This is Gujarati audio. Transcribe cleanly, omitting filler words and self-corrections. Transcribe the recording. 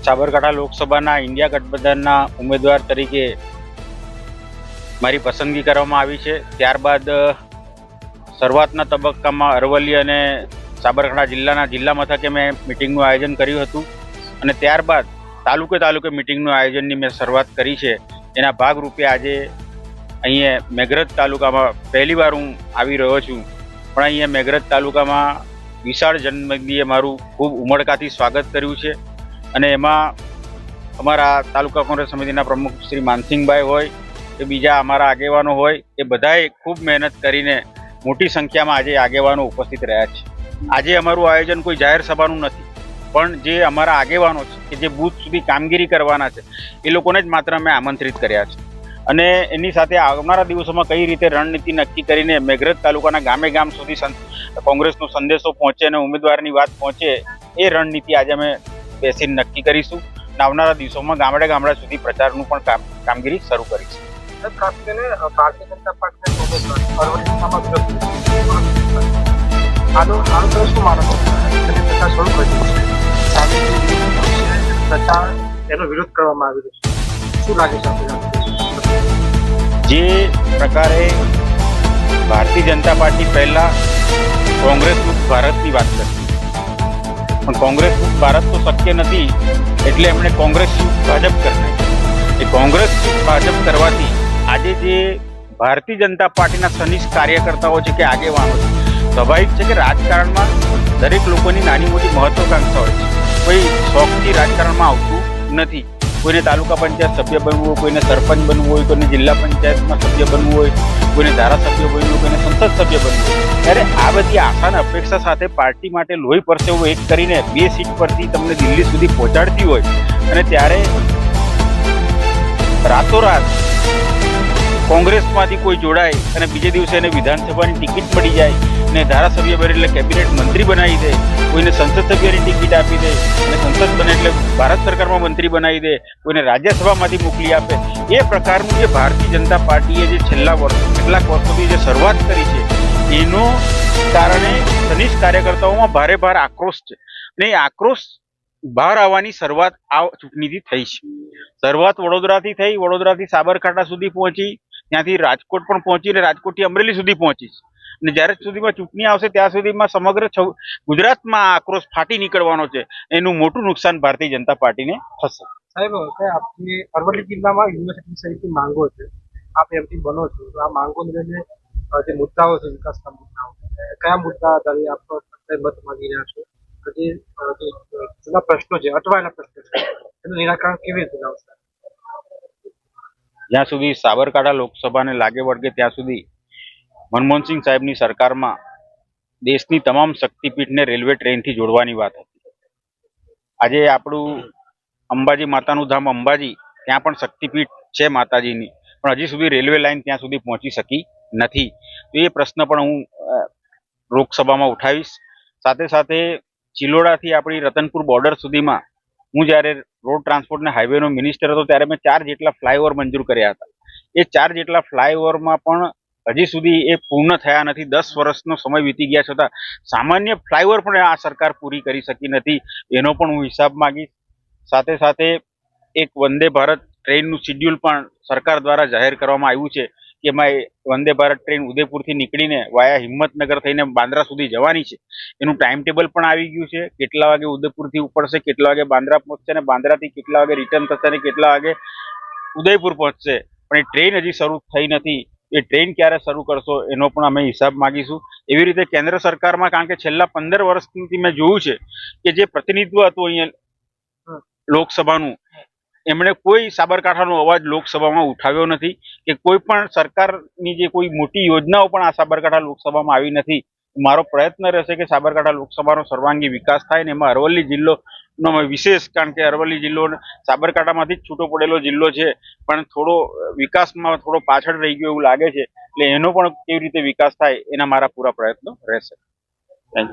સાબરકાંઠા લોકસભાના ઇન્ડિયા ગઠબંધનના ઉમેદવાર તરીકે મારી પસંદગી કરવામાં આવી છે। ત્યારબાદ શરૂઆતના તબક્કામાં અરવલ્લી અને સાબરકાંઠા જિલ્લા મથકે મેં મિટિંગનું આયોજન કર્યું હતું અને ત્યારબાદ તાલુકે મિટિંગનું આયોજનની મેં શરૂઆત કરી છે। એના ભાગરૂપે આજે અહીંયા મેઘરજ તાલુકામાં પહેલીવાર હું આવી રહ્યો છું, પણ અહીંયા મેઘરજ તાલુકામાં વિશાળ જનમેદનીએ મારું ખૂબ ઉમળકાથી સ્વાગત કર્યું છે અને એમાં અમારા તાલુકા કોંગ્રેસ સમિતિના પ્રમુખ શ્રી માનસિંહભાઈ હોય કે બીજા અમારા આગેવાનો હોય, એ બધાએ ખૂબ મહેનત કરીને મોટી સંખ્યામાં આજે આગેવાનો ઉપસ્થિત રહ્યા છે। આજે અમારું આયોજન કોઈ જાહેર સભાનું નથી, પણ જે અમારા આગેવાનો છે કે જે બૂથ સુધી કામગીરી કરવાના છે એ લોકોને જ માત્ર અમે આમંત્રિત કર્યા છે અને એની સાથે આવનારા દિવસોમાં કઈ રીતે રણનીતિ નક્કી કરીને મેઘરજ તાલુકાના ગામે ગામ સુધી કોંગ્રેસનો સંદેશો પહોંચે અને ઉમેદવારની વાત પહોંચે, એ રણનીતિ આજે અમે બેસીને નક્કી કરીશું અને આવનારા દિવસોમાં ગામડા સુધી પ્રચારનું પણ કામગીરી શરૂ કરીશું। ખાસ કરીને ભારતીય જનતા પાર્ટીના ઉમેદવાર અરવલ્લીમાં આનો શું માનો પ્રચાર શરૂ કર્યો છે, પ્રચાર એનો વિરોધ કરવામાં આવી રહ્યો છે, શું લાગે છે આપણે? જે પ્રકારે ભારતીય જનતા પાર્ટી પહેલા કોંગ્રેસ મુક્ત ભારતની વાત કરતી, પણ કોંગ્રેસ મુક્ત ભારત તો શક્ય નથી એટલે એમણે કોંગ્રેસ ભાજપ કરી નાખી। એ કોંગ્રેસ ભાજપ કરવાથી આજે જે ભારતીય જનતા પાર્ટીના સનિષ્ઠ કાર્યકર્તાઓ છે કે આગેવાનો છે, સ્વાભાવિક છે કે રાજકારણમાં દરેક લોકોની નાની મોટી મહત્વાકાંક્ષા હોય છે। કોઈ શોખથી રાજકારણમાં આવતું નથી। કોઈને તાલુકા પંચાયત સભ્ય બનવું હોય, કોઈને સરપંચ બનવું હોય, કોઈને જિલ્લા પંચાયતમાં સભ્ય બનવું હોય, કોઈને ધારાસભ્ય બનવું હોય, કોઈને સંસદ સભ્ય બનવું હોય, ત્યારે આ બધી આશા અને અપેક્ષા સાથે પાર્ટી માટે લોહી પરસેવો એક કરીને 2 સીટ પરથી તમને દિલ્હી સુધી પહોંચાડતી હોય અને ત્યારે રાતોરાત કોંગ્રેસમાંથી કોઈ જોડાય અને બીજે દિવસે એને વિધાનસભાની ટિકિટ મળી જાય ને ધારાસભ્ય બને એટલે કેબિનેટ મંત્રી બનાવી દે, કોઈને સંસદ સભ્યની ટિકિટ આપી દે અને સંસદ બને એટલે ભારત સરકારમાં મંત્રી બનાવી દે, કોઈને રાજ્યસભામાંથી મોકલી આપે, એ પ્રકારનું જે ભારતીય જનતા પાર્ટીએ જે કેટલાક વર્ષોથી જે શરૂઆત કરી છે, એનો કારણે સનિષ્ઠ કાર્યકર્તાઓમાં ભારે આક્રોશ છે અને એ આક્રોશ બહાર આવવાની શરૂઆત આ ચૂંટણીથી થઈ છે। શરૂઆત વડોદરાથી થઈ, વડોદરાથી સાબરકાંઠા સુધી પહોંચી, ત્યાંથી રાજકોટ પણ પહોંચી અને રાજકોટથી અમરેલી સુધી પહોંચી અને જ્યારે સુધીમાં ચૂંટણી આવશે ત્યાં સુધીમાં સમગ્ર ગુજરાતમાં આક્રોશ ફાટી નીકળવાનો છે। એનું મોટું નુકસાન ભારતીય જનતા પાર્ટીને થશે। સાહેબ, આપની અરવલ્લી જિલ્લામાં યુનિવર્સિટી સહિતની માંગો છે, આપ એમપી બનો છો, આ માંગોને લઈને જે મુદ્દાઓ છે, વિકાસના મુદ્દાઓ, કયા મુદ્દા આધારે આપ મત માંગી રહ્યા છો? જે જૂના પ્રશ્નો છે, અટવાયેલા પ્રશ્નો છે, એનું નિરાકરણ કેવી રીતે આવશે? જ્યાં સુધી સાબરકાંઠા લોકસભાને લાગે વળગે ત્યાં સુધી મનમોહનસિંહ સાહેબની સરકારમાં દેશની તમામ શક્તિપીઠને રેલવે ટ્રેનથી જોડવાની વાત હતી। આજે આપણું અંબાજી માતાનું ધામ અંબાજી, ત્યાં પણ શક્તિપીઠ છે માતાજીની, પણ હજી સુધી રેલવે લાઇન ત્યાં સુધી પહોંચી શકી નથી। તો એ પ્રશ્ન પણ હું લોકસભામાં ઉઠાવીશ। સાથે સાથે ચિલોડાથી આપણી રતનપુર બોર્ડર સુધીમાં હું જ્યારે રોડ ટ્રાન્સપોર્ટ અને હાઈવેનો મિનિસ્ટર હતો ત્યારે મેં 4 જેટલા ફ્લાયઓવર મંજૂર કર્યા હતા। એ 4 જેટલા ફ્લાયઓવરમાં પણ હજી સુધી એ પૂર્ણ થયા નથી। 10 વર્ષનો સમય વીતી ગયા છતાં સામાન્ય ફ્લાયઓવર પણ આ સરકાર પૂરી કરી શકી નથી, એનો પણ હું હિસાબ માંગીશ। સાથે સાથે એક વંદે ભારત ટ્રેનનું શિડ્યુલ પણ સરકાર દ્વારા જાહેર કરવામાં આવ્યું છે કે એમાં વંદે ભારત ટ્રેન ઉદયપુરથી નીકળીને વાયા હિંમતનગર થઈને બાંદ્રા સુધી જવાની છે, એનું ટાઈમ ટેબલ પણ આવી ગયું છે। કેટલા વાગે ઉદયપુરથી ઉપડશે, કેટલા વાગે બાંદ્રા પહોંચશે અને બાંદ્રાથી કેટલા વાગે રિટર્ન થશે અને કેટલા વાગે ઉદયપુર પહોંચશે, પણ એ ટ્રેન હજી શરૂ થઈ નથી। એ ટ્રેન ક્યારે શરૂ કરશો એનો પણ અમે હિસાબ માગીશું। એવી રીતે કેન્દ્ર સરકારમાં, કારણ કે છેલ્લા 15 વર્ષથી મેં જોયું છે કે જે પ્રતિનિધિત્વ હતું અહીંયા લોકસભાનું, એમણે કોઈ સાબરકાંઠાનો અવાજ લોકસભામાં ઉઠાવ્યો નથી કે કોઈ પણ સરકારની જે કોઈ મોટી યોજનાઓ પણ આ સાબરકાંઠા લોકસભામાં આવી નથી। મારો પ્રયત્ન રહેશે કે સાબરકાંઠા લોકસભાનો સર્વાંગી વિકાસ થાય ને એમાં અરવલ્લી જિલ્લોનો વિશેષ, કારણ કે અરવલ્લી જિલ્લો સાબરકાંઠામાંથી જ છૂટો પડેલો જિલ્લો છે, પણ થોડો વિકાસમાં થોડો પાછળ રહી ગયો એવું લાગે છે, એટલે એનો પણ કેવી રીતે વિકાસ થાય એના મારા પૂરા પ્રયત્નો રહેશે।